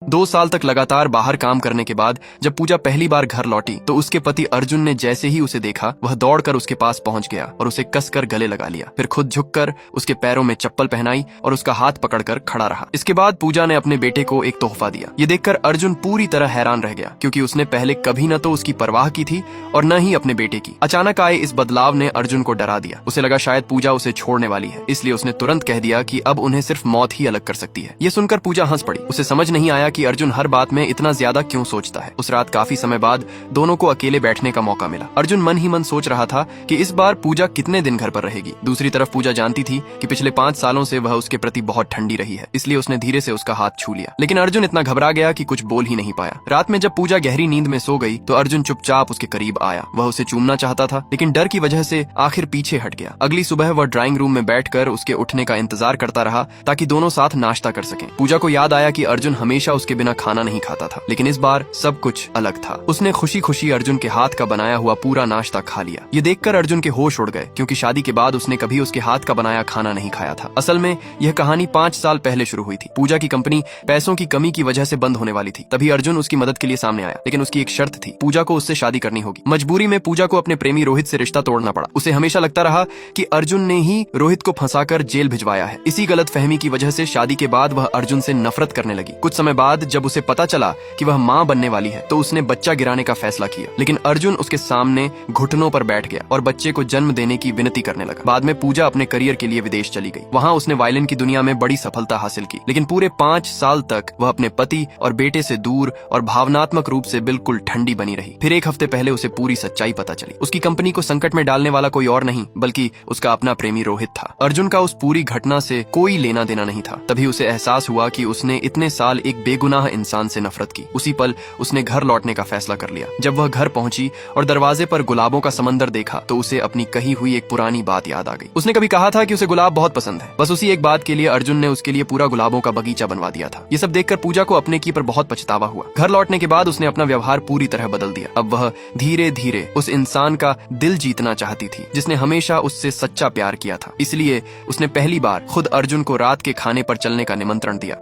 2 साल तक लगातार बाहर काम करने के बाद जब पूजा पहली बार घर लौटी तो उसके पति अर्जुन ने जैसे ही उसे देखा वह दौड़कर उसके पास पहुंच गया और उसे कसकर गले लगा लिया। फिर खुद झुककर उसके पैरों में चप्पल पहनाई और उसका हाथ पकड़कर खड़ा रहा। इसके बाद पूजा ने अपने बेटे को एक तोहफा दिया। ये देखकर अर्जुन पूरी तरह हैरान रह गया क्योंकि उसने पहले कभी न तो उसकी परवाह की थी और न ही अपने बेटे की। अचानक आए इस बदलाव ने अर्जुन को डरा दिया। उसे लगा शायद पूजा उसे छोड़ने वाली है, इसलिए उसने तुरंत कह दिया कि अब उन्हें सिर्फ मौत ही अलग कर सकती है। ये सुनकर पूजा हंस पड़ी। उसे समझ नहीं आया कि अर्जुन हर बात में इतना ज्यादा क्यों सोचता है। उस रात काफी समय बाद दोनों को अकेले बैठने का मौका मिला। अर्जुन मन ही मन सोच रहा था कि इस बार पूजा कितने दिन घर पर रहेगी। दूसरी तरफ पूजा जानती थी कि पिछले 5 सालों से वह उसके प्रति बहुत ठंडी रही है, इसलिए उसने धीरे से उसका हाथ छू लिया। लेकिन अर्जुन इतना घबरा गया कि कुछ बोल ही नहीं पाया। रात में जब पूजा गहरी नींद में सो गई तो अर्जुन चुपचाप उसके करीब आया। वह उसे चूमना चाहता था लेकिन डर की वजह से आखिर पीछे हट गया। अगली सुबह वह ड्राइंग रूम में बैठकर उसके उठने का इंतजार करता रहा ताकि दोनों साथ नाश्ता कर सकें। पूजा को याद आया कि अर्जुन हमेशा उसके बिना खाना नहीं खाता था, लेकिन इस बार सब कुछ अलग था। उसने खुशी खुशी अर्जुन के हाथ का बनाया हुआ पूरा नाश्ता खा लिया। ये देखकर अर्जुन के होश उड़ गए क्योंकि शादी के बाद उसने कभी उसके हाथ का बनाया खाना नहीं खाया था। असल में यह कहानी 5 साल पहले शुरू हुई थी। पूजा की कंपनी पैसों की कमी की वजह से बंद होने वाली थी। तभी अर्जुन उसकी मदद के लिए सामने आया, लेकिन उसकी एक शर्त थी, पूजा को उससे शादी करनी होगी। मजबूरी में पूजा को अपने प्रेमी रोहित से रिश्ता तोड़ना पड़ा। उसे हमेशा लगता रहा कि अर्जुन ने ही रोहित को फंसाकर जेल भिजवाया है। इसी गलत फहमी की वजह से शादी के बाद वह अर्जुन से नफरत करने लगी। कुछ समय बाद जब उसे पता चला कि वह मां बनने वाली है तो उसने बच्चा गिराने का फैसला किया। लेकिन अर्जुन उसके सामने घुटनों पर बैठ गया और बच्चे को जन्म देने की विनती करने लगा। बाद में पूजा अपने करियर के लिए विदेश चली गई। वहां उसने वायलिन की दुनिया में बड़ी सफलता हासिल की, लेकिन पूरे 5 साल तक वह अपने पति और बेटे से दूर और भावनात्मक रूप से बिल्कुल ठंडी बनी रही। फिर एक हफ्ते पहले उसे पूरी सच्चाई पता चली। उसकी कंपनी को संकट में डालने वाला कोई और नहीं बल्कि उसका अपना प्रेमी रोहित था। अर्जुन का उस पूरी घटना से कोई लेना देना नहीं था। तभी उसे एहसास हुआ कि उसने इतने साल एक बेगुनाह इंसान से नफरत की। उसी पल उसने घर लौटने का फैसला कर लिया। जब वह घर पहुंची और दरवाजे पर गुलाबों का समंदर देखा तो उसे अपनी कही हुई एक पुरानी बात याद आ गई। उसने कभी कहा था कि उसे गुलाब बहुत पसंद है। बस उसी एक बात के लिए अर्जुन ने उसके लिए पूरा गुलाबों का बगीचा बनवा दिया था। ये सब देखकर पूजा को अपने की पर बहुत पछतावा हुआ। घर लौटने के बाद उसने अपना व्यवहार पूरी तरह बदल दिया। अब वह धीरे धीरे उस इंसान का दिल जीतना चाहती थी जिसने हमेशा उससे सच्चा प्यार किया था। इसलिए उसने पहली बार खुद अर्जुन को रात के खाने पर चलने का निमंत्रण दिया।